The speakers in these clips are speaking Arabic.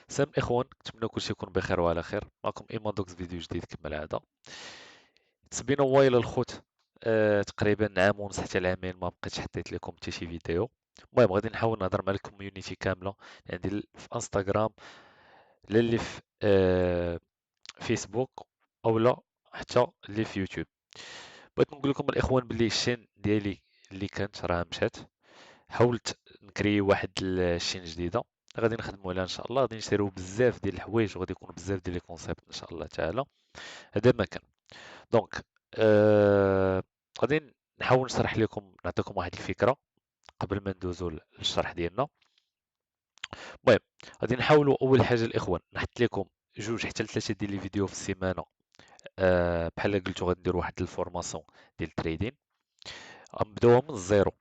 سلام الاخوان، نتمنى كلشي يكون بخير وعلى خير. معكم ايمان دوكس، فيديو جديد كما العاده. تسبينا وايل الخوت. تقريبا عام ونص حتى العامين ما بقيتش حطيت لكم حتى شي فيديو. المهم غادي نحاول نهضر مع الكوميونيتي كامله اللي عندي في انستغرام، لا اللي في فيسبوك، او لا حتى اللي في يوتيوب. بغيت نقول لكم الاخوان باللي الشين ديالي اللي كانت راه مشات. حاولت نكري واحد الشين جديده غادي نخدموا عليها ان شاء الله. غادي نشريو بزاف ديال الحوايج وغادي يكون بزاف ديال لي كونسيبت ان شاء الله تعالى. هذا ما كان. دونك غادي نحاول نشرح لكم، نعطيكم واحد الفكره قبل ما ندوزو للشرح ديالنا. المهم غادي نحاولوا اول حاجه الاخوان نحط لكم جوج حتى لثلاثه ديال لي فيديو في السيمانه. بحال قلتو غندير واحد الفورماسيون ديال التريدين. غنبداوها من الزيرو،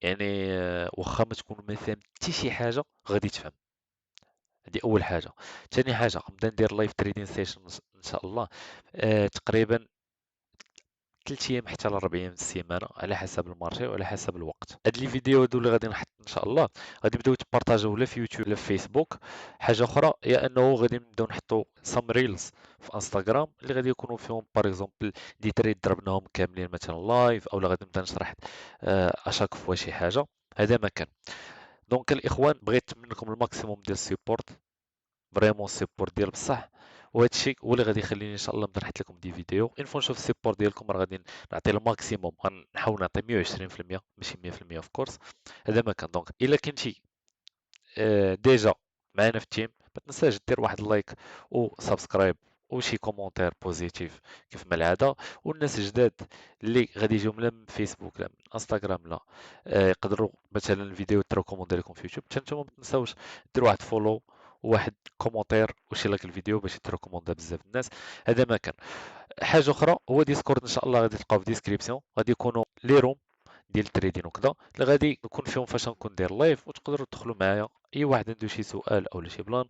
يعني واخا ما تكون ما فاهم حتى شي حاجه غادي تفهم. هذه اول حاجه. ثاني حاجه غنبدا ندير لايف تريدين سيشنز ان شاء الله. تقريبا 3 ايام حتى ل 4 ايام في السيمانه على حسب المارشي وعلى حسب الوقت. هاد لي فيديو هادو اللي غادي نحط ان شاء الله غادي يبداو يتبارطاجيو لا في يوتيوب لا في فيسبوك. حاجه اخرى هي انه غادي نبداو نحطوا سام ريلز في انستغرام اللي غادي يكونوا فيهم باغ اكزومبل دي تريد ضربناهم كاملين مثلا لايف، او غادي نبدا نشرح اشاك فوا شي حاجه. هذا ما كان. دونك الاخوان بغيت منكم الماكسيموم ديال السيبورت، فريمون سيبورت ديال بصح. وهذا الشيء هو اللي غادي يخليني ان شاء الله نبدا نحط لكم دي فيديو اون فوا نشوف السيبورت ديالكم. راه غادي نعطي الماكسيموم، غنحاول نعطي 120% ماشي 100% اوف كورس. هذا ما كان. دونك الا كنتي ديجا معنا في التيم، ما تنساش دير واحد اللايك وسبسكرايب وشي كومونتير بوزيتيف كيف ما العاده. والناس الجداد اللي غادي يجيو لا من فيسبوك لا من انستغرام لا، يقدروا مثلا الفيديو تريكوموندي لكم في يوتيوب، حتى نتوما ما تنساوش ديروا واحد فولو وواحد كومونتير وشي لايك الفيديو باش يتريكوموندا بزاف الناس. هذا ما كان. حاجه اخرى هو ديسكورد ان شاء الله غادي تلقاو في ديسكريبسيون، غادي يكونوا لي روم ديال التريدين وكذا اللي غادي نكون فيهم فاش نكون ندير لايف، وتقدروا تدخلوا معايا. اي واحد عنده شي سؤال او شي بلان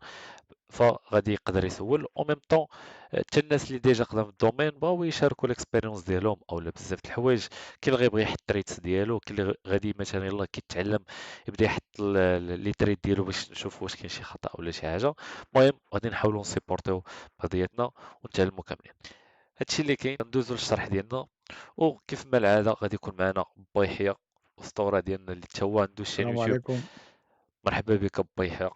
فغادي يقدر يسول. او ميم طون حتى الناس اللي ديجا قدام في الدومين بغاو يشاركوا الاكسبيريونس ديالهم او بزاف د الحوايج. كاين اللي غيبغي يحط التريدس ديالو، كاين اللي غادي مثلا يلاه كيتعلم يبدا يحط لي تريد ديالو باش نشوف واش كاين شي خطا ولا شي حاجه. المهم غادي نحاولوا نسيبورتيو بعضياتنا ونتعلموا كاملين. هادشي اللي كاين. ندوزو للشرح ديالنا. وكيف ما العاده غادي يكون معنا با يحيى، الاسطوره ديالنا اللي تا هو عنده شين السلام يوتيوب. عليكم. مرحبا بك با يحيى.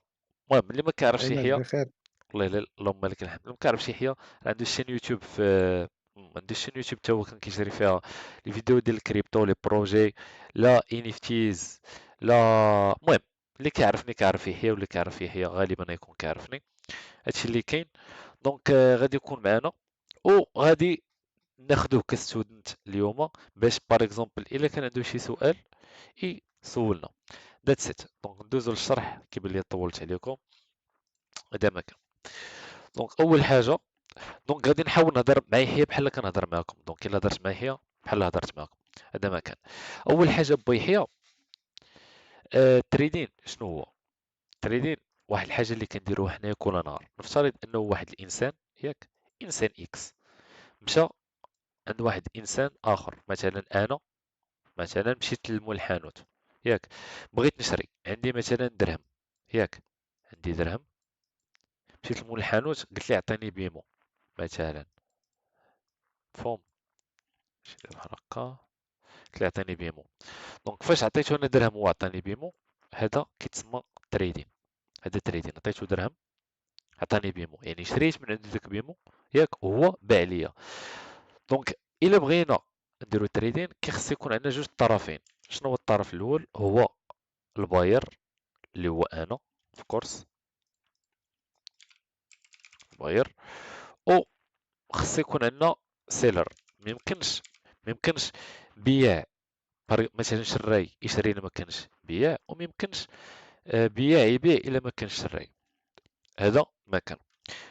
المهم اللي ما كيعرفش عينك يحيى، بخير. والله الا اللهم لك الحمد، اللي ما كيعرفش يحيى راه عنده شين يوتيوب في عنده شين يوتيوب تا هو كان كيشري فيها لي فيديو ديال الكريبتو لي بروجي لا انفتيز لا. المهم اللي كيعرفني كيعرف يحيى، واللي كيعرف يحيى غالبا يكون كيعرفني. هادشي اللي كاين. دونك غادي يكون معنا وغادي ناخدوه كستودنت اليوم باش بار اكزومبل الا كان عنده شي سؤال يسولنا. ذاتس ات. دونك ندوزو للشرح كيبان لي طولت عليكم. هذا ما كان. دونك اول حاجه، دونك غادي نحاول نهضر مع يحيى بحال كنهضر معاكم. دونك الا هضرت مع يحيى بحال هضرت معاكم. هذا ما كان. اول حاجه با يحيى، التريدين شنو هو؟ التريدين واحد الحاجه اللي كنديروها حنايا كل نهار. نفترض انه واحد الانسان، ياك، انسان اكس، مشى عند واحد انسان اخر. مثلا انا مثلا مشيت للمول الحانوت، ياك، بغيت نشري، عندي مثلا درهم، ياك، عندي درهم. مشيت لمول الحانوت قلت لي عطيني بيمو مثلا، فهم، مشيت بحال هكا قلت لي عطيني بيمو. دونك فاش عطيتو انا درهم وهو عطاني بيمو، هذا كيتسمى تريدين. هذا تريدين، عطيتو درهم عطاني بيمو، يعني شريت من عنده داك بيمو، ياك، وهو باع ليا. دونك الا بغينا نديرو تريدين كيخص يكون عندنا جوج طرفين. شنو هو الطرف الاول؟ هو الباير اللي هو انا، اوف كورس، باير. او خص يكون عندنا سيلر. ما يمكنش بيع. مثلا شراي يشري الا ما كانش بياع، وما يمكنش بياع يبيع الا ما كانش شراي. هذا ما كان.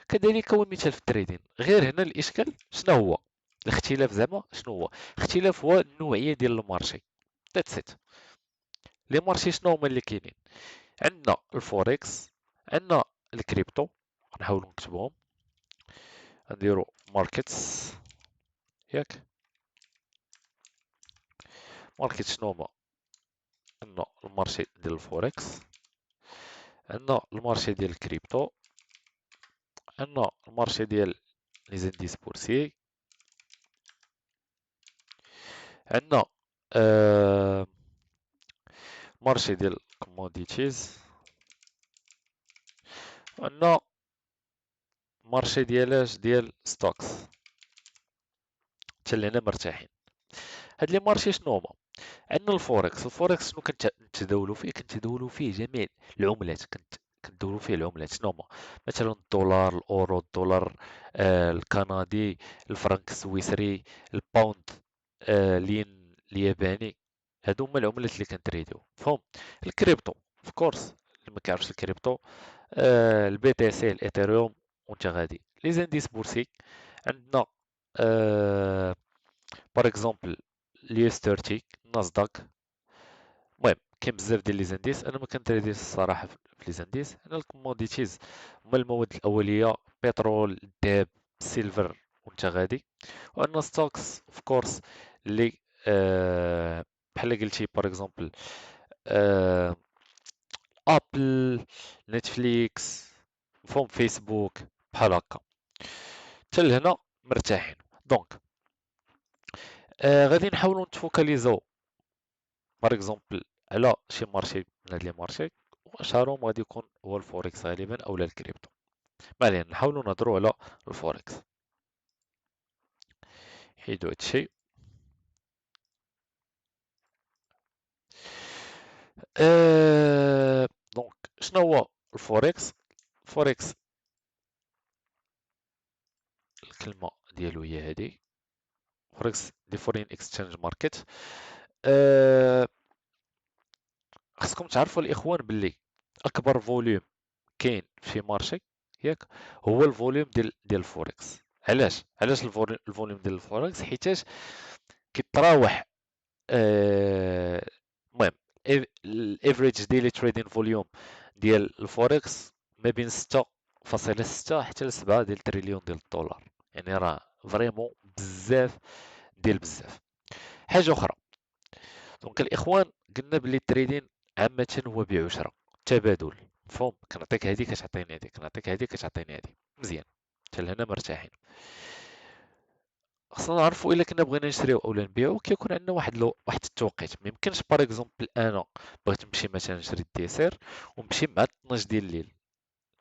كذلك هو المثال في التريدين، غير هنا الاشكال شنو هو؟ الاختلاف زعما شنو هو؟ الاختلاف هو النوعيه ديال المارشي. ذاتس ات. لي مارشي شنو هما اللي كاينين؟ عندنا الفوركس، عندنا الكريبتو. نحاولوا نكتبوهم. نديرو ماركتس، ياك. ماركت شنو هما؟ عندنا المارشي ديال الفوركس، عندنا المارشي ديال الكريبتو، عندنا المارشي ديال لي زانديس بورسيي، عندنا آه مارشي ديال كوموديتيز، عندنا مارشي ديالاش ديال ستوكس. حتى لهنا مرتاحين. هاد لي مارشي شنو هما؟ عندنا الفوركس. الفوركس شنو كنتداولوا فيه؟ كنتداولوا فيه جميع العملات، كنتداولوا فيه العملات شنو هما؟ مثلا الدولار، الاورو، الدولار الكندي، الفرنك السويسري، الباوند الياباني. هادو هما العملات اللي كنتريديو فهم. الكريبتو اوف كورس، اللي ما كيعرفش الكريبتو، البي تي سي، الايثيريوم، وانت غادي لي زانديس بورسي. عندنا باغ اكزومبل اليوس 30، الناسداك. المهم كاين بزاف ديال لي زانديس، انا ما كنتريديش الصراحه في لي زانديس. انا الكوموديتيز هما المواد الاوليه، بترول، الذهب، السيلفر، وانت غادي. وعندنا ستوكس اوف كورس اللي بحال قلتي باغ اكزومبل ابل، نتفليكس، فهم فيسبوك، بحال هكا. حتى لهنا مرتاحين. دونك غادي نحاولوا نتفوكاليزاو باغ اكزومبل على شي مارشي من هاد لي مارشي، واشهرهم غادي يكون هو الفوركس غالبا اولا الكريبتو. ما علينا، نحاولوا نهضروا على الفوركس. حيدو هادشي. أه... دونك شنو هو الفوركس؟ الفوركس الكلمه ديالو هي هادي، فوركس دي فورين اكسشينج ماركت. خصكم تعرفوا الاخوان باللي اكبر فوليوم كاين في مارشي ياك هو الفوليوم ديال الفوركس. علاش الفوليوم ديال الفوركس؟ حيتاش كيتراوح المهم الافريج ديلي تريدين فوليوم ديال الفوركس ما بين 6.6 حتى ل 7 ديال تريليون ديال الدولار. يعني راه فريمون بزاف ديال بزاف. حاجه اخرى، دونك الاخوان قلنا بلي التريدين عامه هو بيع وشراء، تبادل، مفهوم؟ كنعطيك هذه كتعطيني هذه، كنعطيك هذه كتعطيني هذه. مزيان، حتى لهنا مرتاحين. خصنا نعرفوا الا كنا بغينا نشريو اولا نبيعو كيكون عندنا واحد التوقيت. ما يمكنش باغ اكزومبل انا بغيت نمشي مثلا نشري الديسير ونمشي مع 12 ديال الليل،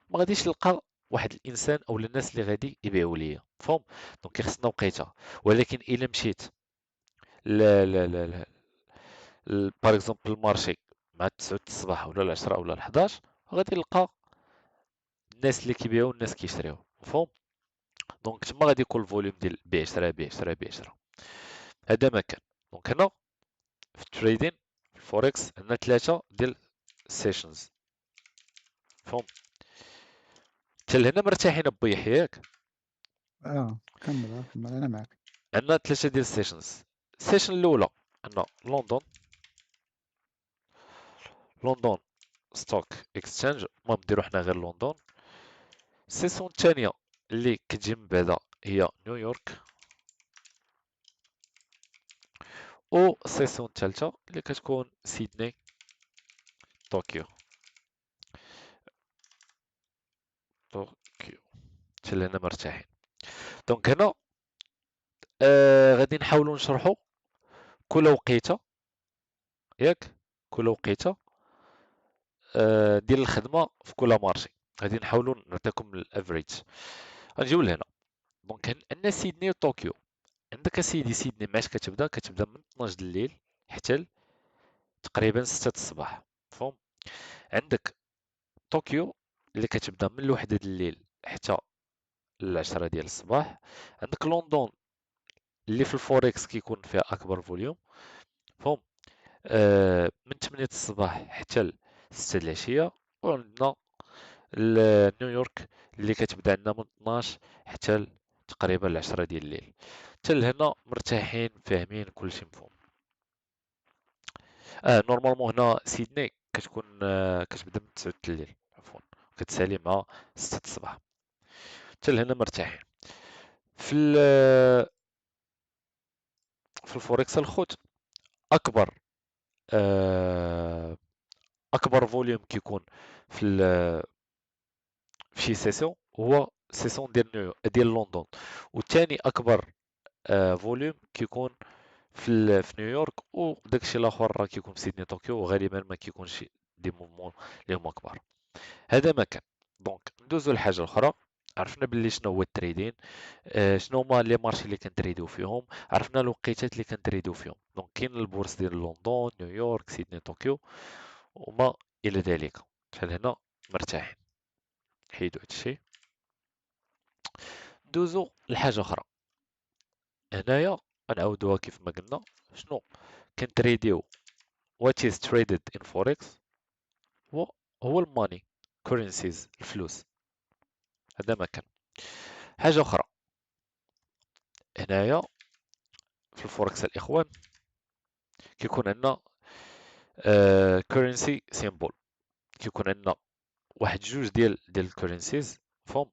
ما غاديش نلقى واحد الانسان او الناس اللي غادي يبيعوا ليا، مفهوم؟ دونك خصنا وقيته. ولكن الا مشيت لا لا لا لا باغ اكزومبل المارشي مع 9 الصباح ولا 10 ولا 11، غادي نلقى الناس اللي كيبيعوا والناس كيشريو، مفهوم؟ دونك تما غادي يكون الفوليوم ديال بيع شرا بيع شرا بيع شرا. هذا ما كان. دونك هنا في التريدين في الفوركس عندنا ثلاثة ديال السيشنز، مفهوم؟ حتى لهنا مرتاحين ابو يحيى ياك؟ كمل كمل أنا معك. عندنا ثلاثة ديال السيشنز. السيشن الأولى عندنا لندن ستوك اكسشينج، المهم نديرو حنا غير لندن. السيشن الثانية اللي كتجي من بعدا هي نيويورك. و السيشن الثالثة اللي كتكون سيدني، طوكيو. طوكيو. حتى لهنا مرتاحين. دونك هنا غادي نحاولوا نشرحوا كل وقيته ياك، كل وقيته ديال الخدمه في كل مارشي. غادي نحاولوا نعطيكم الافريج. غنجيو لهنا. دونك عندنا سيدني وطوكيو. عندك اسيدي سيدني معاش كتبدا من 12 د الليل حتى تقريبا 6 الصباح، مفهوم؟ عندك طوكيو اللي كتبدا من الوحدة د الليل حتى العشرة ديال الصباح. عندك لندن اللي في الفوركس كيكون فيها اكبر فوليوم، مفهوم؟ من 8 الصباح حتى ل 6 العشية. وعندنا نيويورك اللي كتبدا عندنا من 12 حتى تقريبا العشرة ديال الليل. حتى لهنا مرتاحين فاهمين كلشي مفهوم. نورمالمون هنا سيدني كتكون كتبدا من 9 الليل عفوا، كتسالي مع 6 الصباح. حتى لهنا مرتاحين. في في الفوركس الخوت اكبر آه، اكبر فوليوم كيكون في في شي سيسيون هو سيسون ديال لندن. والثاني اكبر فوليوم كيكون في نيويورك، وداكشي الاخر راه كيكون في سيدني طوكيو، وغالبا ما كيكونش دي موفمون اللي هما كبار. هذا ما كان. دونك ندوزو لحاجه اخرى. عرفنا باللي شنو هو التريدين، شنو هما لي مارشي اللي كنتريديو فيهم، عرفنا الوقيتات اللي كنتريديو فيهم. دونك كاين البورص ديال لندن، نيويورك، سيدني، طوكيو، وما الى ذلك. شحال هنا مرتاحين. حيدو هادشي. دوزو لحاجه اخرى. هنايا غنعاودوها كيف ما قلنا. شنو كنتريديو؟ what is traded in forex هو هو الماني، currencies، الفلوس. هذا ما كان. حاجه اخرى هنايا في الفوركس الاخوان، كيكون عندنا currency symbol. كيكون عندنا واحد جوج ديال الكورنسيز فهم،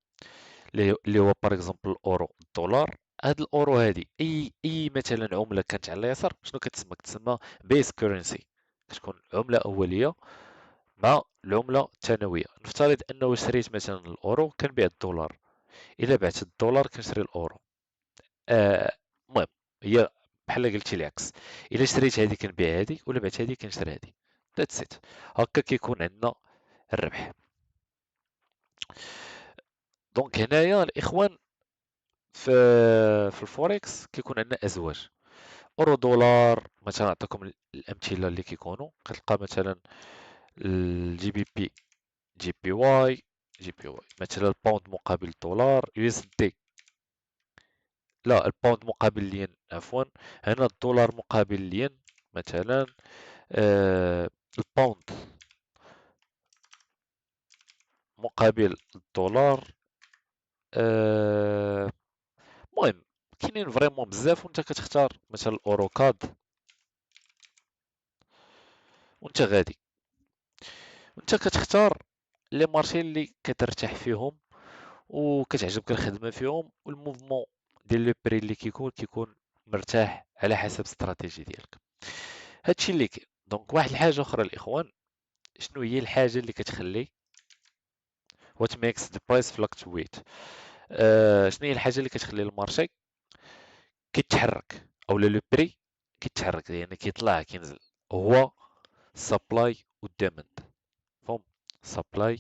اللي هو باغ اكزومبل الاورو، الدولار. هاد الاورو هادي اي مثلا عمله كانت على اليسار شنو كتسمى؟ كتسمى بيس كورنسي. كتكون عمله اوليه مع العمله الثانويه. نفترض انه شريت مثلا الاورو كنبيع الدولار، الا بعت الدولار كنشري الاورو. آه، المهم هي بحال قلتي العكس، الا شريت هذه كنبيع هذه، ولا بعت هذه كنشري هذه. ذاتس ات. هكا كيكون عندنا الربح. دونك هنايا الاخوان في الفوركس كيكون عندنا ازواج. اورو دولار مثلا نعطيكم الامثله اللي كيكونوا. كتلقى مثلا الجي بي بي، جي بي واي، جي بي واي. مثلا الباوند مقابل الدولار، يو اس دي. لا، الباوند مقابل الين عفوا. هنا الدولار مقابل الين مثلا. الباوند مقابل الدولار. آه، المهم كاينين فريمون بزاف، وانت كتختار مثلا الاوروكاد وانت غادي. وانت كتختار لي مارشي اللي كترتاح فيهم وكتعجبك الخدمه فيهم، والموفمون ديال لو بري اللي كيكون مرتاح على حسب الاستراتيجي ديالك. هادشي اللي كاين. دونك واحد الحاجه اخرى الاخوان، شنو هي الحاجه اللي كتخلي what makes the price fluctuate؟ شنو هي الحاجه اللي كتخلي المارشي كيتحرك، اولا لو بري كيتحرك، يعني كيطلع كينزل؟ هو سبلاي والديماند. فهم؟ سبلاي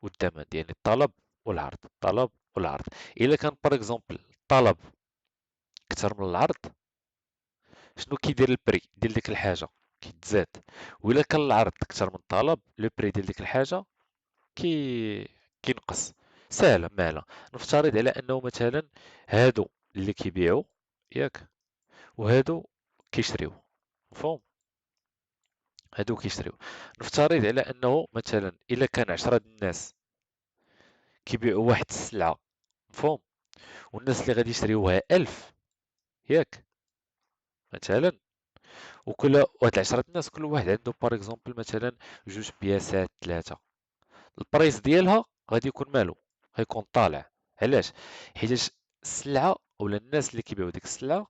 والديماند يعني الطلب والعرض، الطلب والعرض. الا كان بار اكزومبل الطلب كثر من العرض، شنو كيدير البري ديال ديك الحاجه؟ كيتزاد. وإلا كان العرض كثر من الطلب، لو بري ديال ديك الحاجه كينقص. سهله مالا. نفترض على انه مثلا هادو اللي كيبيعوا، ياك، وهادو كيشريو. مفهوم؟ هادو كيشريو. نفترض على انه مثلا الا كان 10 الناس كيبيعوا واحد السلعه، مفهوم، والناس اللي غادي يشريوها 1000، ياك، مثلا. وكل واحد 10 الناس كل واحد عنده بار اكزومبل مثلا جوج بياسات، ثلاثه. البرايس ديالها غادي يكون مالو؟ غيكون طالع. علاش؟ حيتاش السلعه اولا الناس اللي كيبيعوا ديك السلعه،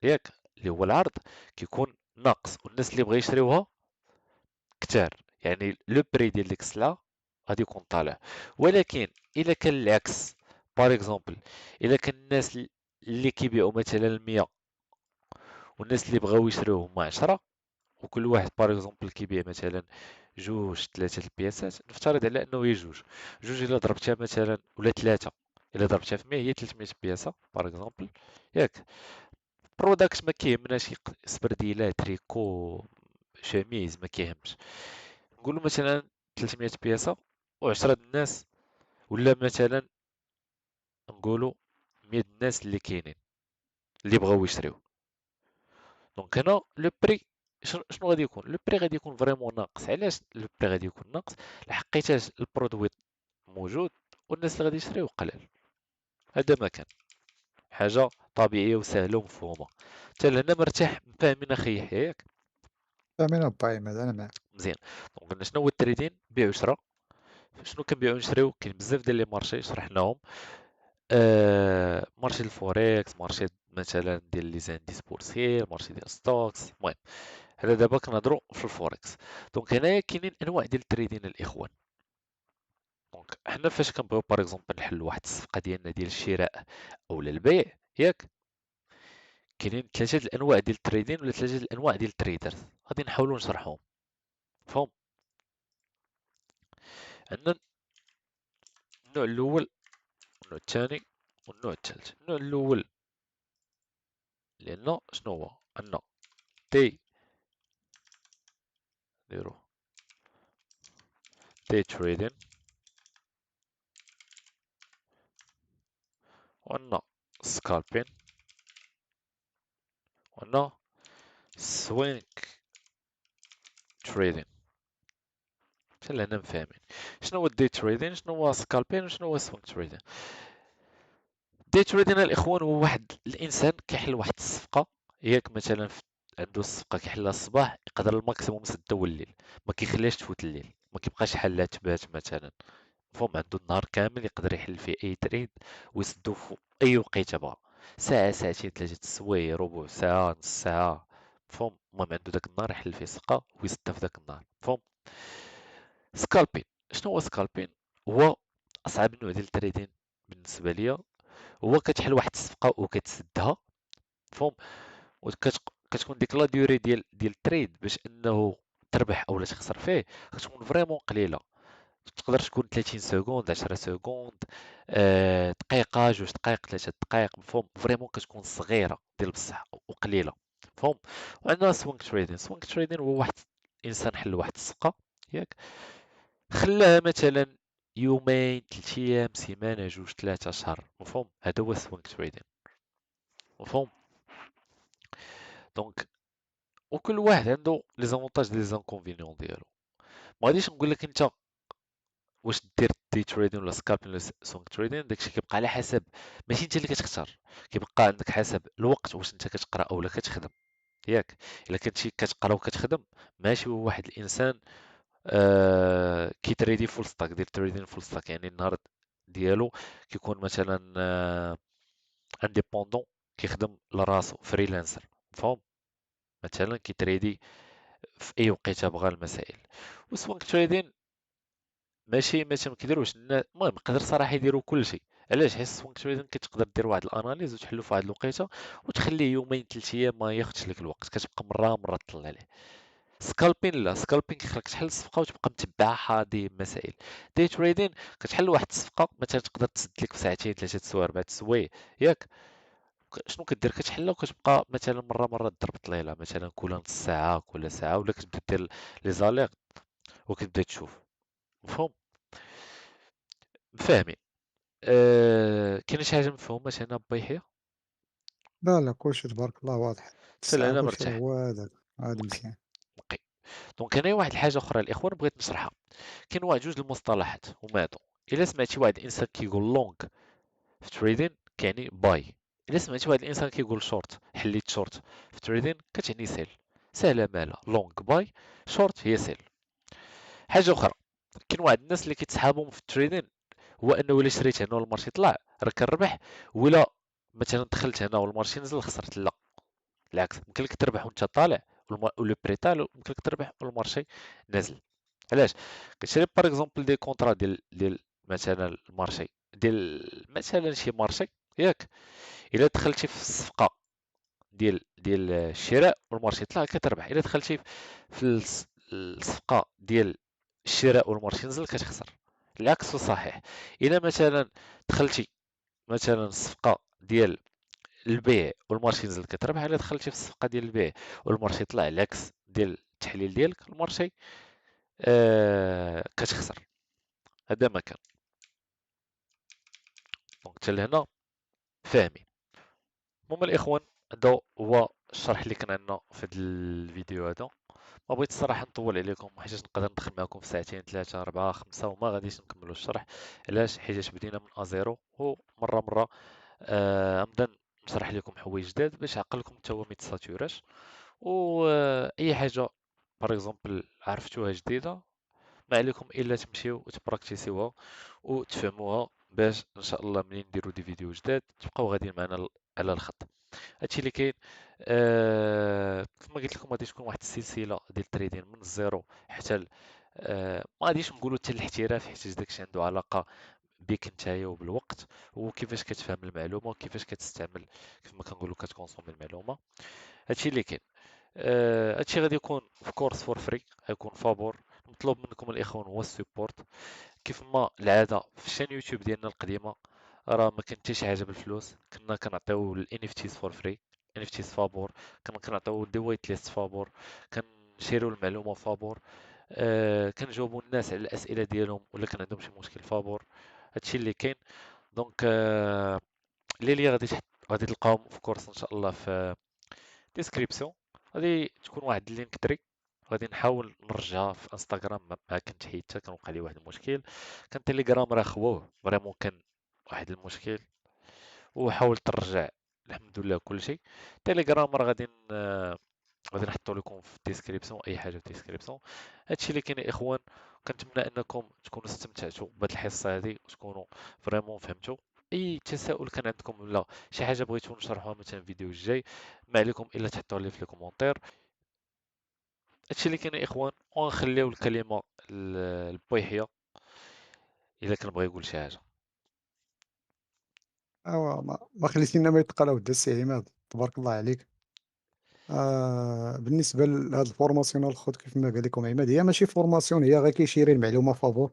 ياك، اللي هو العرض، كيكون ناقص، والناس اللي بغا يشريوها كتار. يعني لو بري ديال ديك السلعه غادي يكون طالع. ولكن الا كان العكس، بار اكزومبل، الا كان الناس اللي كيبيعوا مثلا 100، والناس اللي بغاو يشريوه هما 10، وكل واحد بار اكزومبل كيبيع مثلا جوج ثلاثة البياسات. نفترض على انه هي جوج. جوج الا ضربتها مثلا، ولا ثلاثة الا ضربتها في 100 هي 300 بياسة بار اكزومبل، ياك. برودكت ما كيهمناش، سبرديلات، تريكو، شميز، ما كيهمش. نقولوا مثلا 300 بياسة و10 الناس، ولا مثلا نقولوا 100 الناس اللي كاينين اللي بغاو يشريو. دونك هنا لو بري شنو غادي يكون؟ لو بري غادي يكون فريمون ناقص. علاش لو بري غادي يكون ناقص؟ لحقيتاش البرودوي موجود والناس اللي غادي يشريو قلال. هذا ما كان. حاجه طبيعيه وسهله ومفهومه. حتى لهنا مرتاح، فاهمين اخي يحيى ياك؟ فاهمين باي مال أنا معك. مزيان. دونك قلنا شنو هو التريدين؟ بيع وشراء. شنو كنبيعو ونشريو؟ كاين بزاف ديال لي مارشي شرحناهم. مارشي الفوركس، مارشي مثلا ديال لي زانديس بورسيير، مارشي ديال ستوكس. المهم حنا دابا كنهضروا في الفوركس. دونك هنايا كاينين انواع ديال التريدين الاخوان. دونك حنا فاش كنبغيو باغ اكزومبل نحلوا واحد الصفقه ديالنا ديال الشراء اولا البيع، ياك؟ كاينين ثلاثه د الانواع ديال التريدين ولا ثلاثه د الانواع ديال التريدرز، غادي نحاولوا نشرحهم. مفهوم؟ عندنا النوع الاول والنوع الثاني والنوع الثالث. النوع الاول لان شنو هو؟ عندنا دي، نديرو دي تريدين، وعندنا سكالبين، وعندنا سوينغ تريدين. حتى لهنا مفاهمين شنو هو الدي تريدين، شنو هو سكالبين، وشنو هو سوينغ تريدين. الدي تريدين الاخوان هو واحد الانسان كيحل واحد الصفقه، ياك؟ مثلا عنده الصفقه كيحلها الصباح، يقدر الماكسيموم يسدها هو الليل، ما كيخليهاش تفوت الليل، ما كيبقاش حالها تبات مثلا. مفهوم؟ عنده النهار كامل يقدر يحل فيه اي تريد ويسدو في اي وقيته بغا، ساعه، ساعتين، ثلاثه السوايع، ربع ساعه، نص ساعه. مفهوم؟ المهم عنده داك النهار يحل فيه صفقه ويسدها في داك النهار. مفهوم؟ سكالبين، شنو هو سكالبين؟ هو اصعب نوع ديال التريدين بالنسبه ليا. هو كتحل واحد الصفقه وكتسدها. مفهوم؟ وكتكون ديك لا ديوري ديال التريد باش انه تربح اولا تخسر فيه كتكون فريمون قليله. تقدر تكون 30 سكوند، 10 سكوند، دقيقه، جوج دقائق، 3 دقائق. مفهوم؟ فريمون كتكون صغيره ديال بصح وقليله. مفهوم؟ وعندنا سوينغ تريدين. سوينغ تريدين هو واحد انسان حل واحد الصفقه، ياك؟ خلاها مثلا يومين، 3 ايام، سيمانه، جوج، 3 شهر. مفهوم؟ هذا هو سوينغ تريدين. مفهوم؟ دونك وكل واحد عنده لي زافونتاج لي زانكونفينيون ديالو. ما غاديش نقول لك انت واش دير دي تريدين ولا سكالبين ولا سونغ تريدين، داكشي كيبقى على حسب، ماشي انت اللي كتختار، كيبقى عندك حسب الوقت واش انت كتقرا اولا كتخدم، ياك؟ الا كنتي كتقرا وكتخدم، ماشي هو واحد الانسان كيتريدي فول ستاك، دير تريدين فول ستاك، يعني النهار ديالو كيكون مثلا انديبوندون، كيخدم لراسو فريلانسر. مفهوم؟ مثلا كيتريدي في اي وقيته بغا المسائل. وسوينغ تريدين ماشي ما كيديروش المهم يقدر صراحه يديروا كلشي. علاش؟ حيت السوينغ تريدين كتقدر دير واحد الاناليز وتحلو في واحد الوقيته وتخليه يومين، 3 ايام، ما ياخذش لك الوقت، كتبقى مره تطلع عليه. سكالبين لا، سكالبين كيخليك تحل الصفقه وتبقى متبعها هذه مسائل. دي تريدين كتحل واحد الصفقه مثلا تقدر تسد لك في ساعتين، 3 سوايع، 4 سوايع، ياك؟ شنو كدير؟ كتحلها وكتبقى مثلا مره تضرب طليله، مثلا كل نص ساعه، كل ساعه، ولا كتبدا دير لي زاليغ وكتبدا تشوف. مفهوم؟ فاهمين؟ كاين شي حاجه مفهومه هنا با يحيى؟ لا، لا، كلشي تبارك الله واضح. حتى الساعة انا كلشي راه مرتاح. هو هذاك، هذا نقي مزيان. نقي. دونك هنايا واحد الحاجه اخرى الاخوان بغيت نشرحها. كاين واحد جوج المصطلحات هما هادو. الا سمعتي واحد الانسان كيقول لونغ في تريدين كيعني باي. الا سمعتي واحد الانسان كيقول شورت، حليت شورت في تريدين، كتعني سيل. سهله مالها، لونغ باي، شورت هي سيل. حاجه اخرى، كاين واحد الناس اللي كيتسحابهم في التريدين، هو انه الا شريت هنا والمارشي طلع راه كنربح، ولا مثلا دخلت هنا والمارشي نزل خسرت. لا، بالعكس، يمكن لك تربح وانت طالع ولو بري طالع، يمكن لك تربح والمارشي نازل. علاش؟ كتشري باغ اكزومبل دي كونطرا ديال مثلا المارشي، ديال مثلا شي مارشي، ياك؟ الا دخلتي في الصفقه ديال الشراء والمارشي طلع كتربح، الا دخلتي في الصفقه ديال الشراء والمارشي نزل كتخسر. العكس صحيح. الا مثلا دخلتي مثلا الصفقه ديال البيع والمارشي نزل كتربح، الا دخلتي في الصفقه ديال البيع والمارشي طلع العكس ديال التحليل ديالك، المارشي كتخسر. هذا ما كان. دونك حتى لهنا فاهمين. المهم الاخوان، هذا هو الشرح اللي كان عندنا في هذا الفيديو هذا. ما بغيت الصراحه نطول عليكم، حيت نقدر ندخل معكم في ساعتين، 3، 4، 5 وما غاديش نكملوا الشرح. علاش؟ حيت بدينا من ازيرو، ومره غنبدا نشرح لكم حوايج جداد باش عقلكم حتى هو ما يتساتوراش. واي حاجه باغ اكزومبل عرفتوها جديده، ما عليكم الا تمشيو وتبراكتيسيوها وتفهموها، باش ان شاء الله منين نديرو دي فيديو جداد تبقاو غاديين معنا على الخط. هادشي اللي كاين. كما قلت لكم غادي تكون واحد السلسله ديال التريدين من الزيرو حتى ما غاديش نقولوا حتى الاحتراف، حيت داكشي عنده علاقة بك نتايا وبالوقت، وكيفاش كتفهم المعلومة وكيفاش كتستعمل، كيف ما كنقولوا كتكونسومي المعلومة. هادشي اللي كاين. هادشي غادي يكون في كورس فور فري، غيكون فابور. المطلوب منكم الاخوان هو السيبورت. كيف ما العاده في الشان يوتيوب ديالنا القديمه، راه ما كان حتى شي حاجه بالفلوس. كنا كنعطيو ال NFTs فور فري، NFTs فابور. كنا كنعطيو دي وايت ليست فابور، كنشيرو المعلومه فابور. كنجاوبوا الناس على الاسئله ديالهم ولا كان عندهم شي مشكل فابور. هادشي اللي كاين. دونك اللي غادي تلقاهم في كورس ان شاء الله في ديسكريبسيون. غادي تكون واحد اللينك دري، غادي نحاول نرجعها في انستغرام، ما كنت حيدتها، كان وقع لي واحد المشكل. كان تيليجرام راه خووه فريمون، كان واحد المشكل وحاولت نرجع. الحمد لله كلشي. تيليجرام راه غادي نحطو لكم في الديسكريبسيون، اي حاجه في الديسكريبسيون. هادشي اللي كاين يا اخوان. كنتمنى انكم تكونوا استمتعتوا بهاد الحصه هذه وتكونوا فريمون فهمتوا. اي تساؤل كان عندكم ولا شي حاجه بغيتو نشرحوها مثلا في الفيديو الجاي، ما عليكم الا تحطوا لي في الكومونتير. هادشي اللي كاين يا اخوان، ونخليو الكلمه لبويحيى الا كان بغى يقول شي حاجه. أيوا ما خليتينا ما يتقال أودي السي عماد، تبارك الله عليك. بالنسبة لهاد الفورماسيون الخوت كيف ما قال لكم عماد، هي ماشي فورماسيون، هي غير كيشيري المعلومة فابور.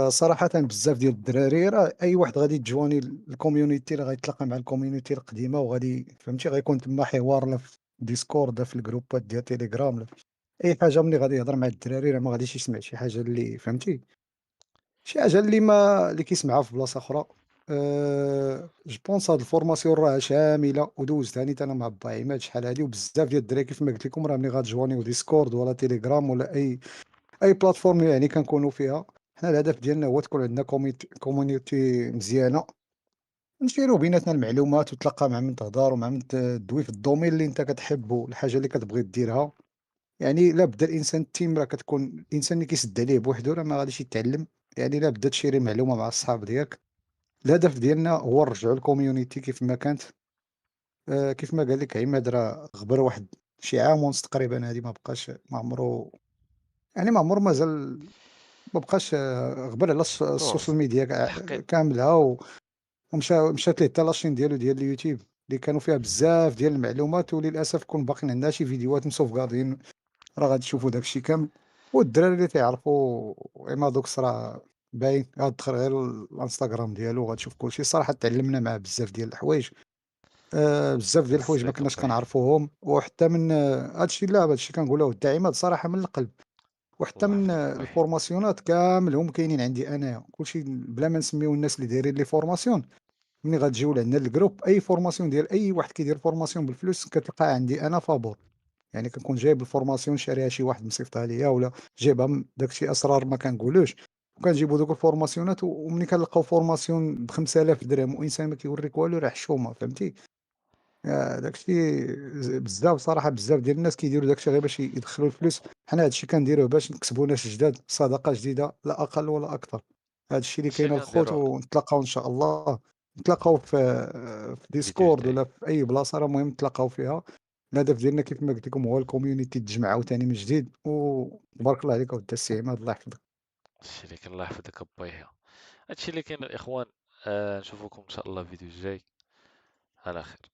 صراحةً بزاف ديال الدراري راه أي واحد غادي تجواني الcommunity راه غيتلاقى مع الcommunity القديمة وغادي فهمتي، غيكون تما حوار لا في Discord لا في الجروبات ديال تيليجرام لا أي حاجة. ملي غادي يهضر مع الدراري راه ما غاديش يسمع شي حاجة اللي فهمتي، شي حاجة اللي كيسمعها في بلاصة أخرى. جو بونس هاد الفورماسيون راها شاملة ودوزتها نيت أنا مع با عماد شحال هادي، وبزاف ديال الدراري كيف ما قلت لكم راه ملي غتجوانيو ديسكورد ولا تيليجرام ولا أي بلاتفورم يعني كنكونوا فيها، حنا الهدف ديالنا هو تكون عندنا community مزيانة، نشيرو بيناتنا المعلومات وتلقى مع من تهضر ومع من دوي في الدومين اللي أنت كتحب والحاجة اللي كتبغي ديرها. يعني لا بدا الإنسان الteam راه كتكون الإنسان اللي كيسد عليه بوحدو راه ما غاديش يتعلم، يعني لا بدا تشيري معلومة مع الصحاب ديالك. الهدف ديالنا هو نرجعوا الcommunity كيف ما كانت. كيف ما قال لك عماد راه غبر واحد شي عام ونص تقريبًا هادي ما بقاش ما عمرو، يعني ما عمر مازال ما بقاش غبر على السوشيال دوز ميديا الحقيقه. كاملة مشات ليه حتى لاشين ديالو ديال اليوتيوب اللي كانوا فيها بزاف ديال المعلومات، وللأسف كون باقيين عندنا شي فيديوهات مسوفغاردين راه غادي تشوفوا داك الشي كامل. والدراري اللي تيعرفوا إيمادوكس راه باين غتدخل غير الانستغرام ديالو وغتشوف كلشي. الصراحة تعلمنا معاه بزاف ديال الحوايج، بزاف ديال هز الحوايج ما بك كناش باي. كنعرفوهم، وحتى من هادشي لا هادشي كنقولها ود عماد صراحة من القلب. وحتى الله من يحفظك باي. الفورماسيونات كاملهم كاينين عندي أنايا، كلشي بلا ما نسميو الناس اللي دايرين لي فورماسيون. ملي غتجيو لعندنا الجروب أي فورماسيون ديال أي واحد كيدير فورماسيون بالفلوس كتلقاها عندي أنا فابور. يعني كنكون جايب الفورماسيون شاريها شي واحد مصيفطها ليا ولا جايبها داك الشي أسرار ما كنقولوش، وكنجيبو دوك الفورماسيونات وملي كنلقاو فورماسيون ب5000 درهم وإنسان ما كيوريك والو راه حشومة فهمتي. داك الشي بزاف صراحة بزاف ديال الناس كيديروا داك الشي غير باش يدخلوا الفلوس. حنا هاد الشي كنديروه باش نكسبوا ناس جداد، صدقة جديدة لا أقل ولا أكثر. هاد الشي اللي هادشي كاين اللي الخوت، غنديرو ونتلاقاو إن شاء الله، نتلاقاو في فيديو ديسكورد جديد. ولا في أي بلاصة راه المهم نتلاقاو فيها. الهدف ديالنا كيف ما قلت لكم هو الcommunity تجمع عاوتاني من جديد، وتبارك الله عليك أودي السي عماد الله يحفظك. هادشي اللي كاين، الله يحفظك باي. هادشي اللي كاين الاخوان. نشوفكم ان شاء الله في الفيديو الجاي على خير.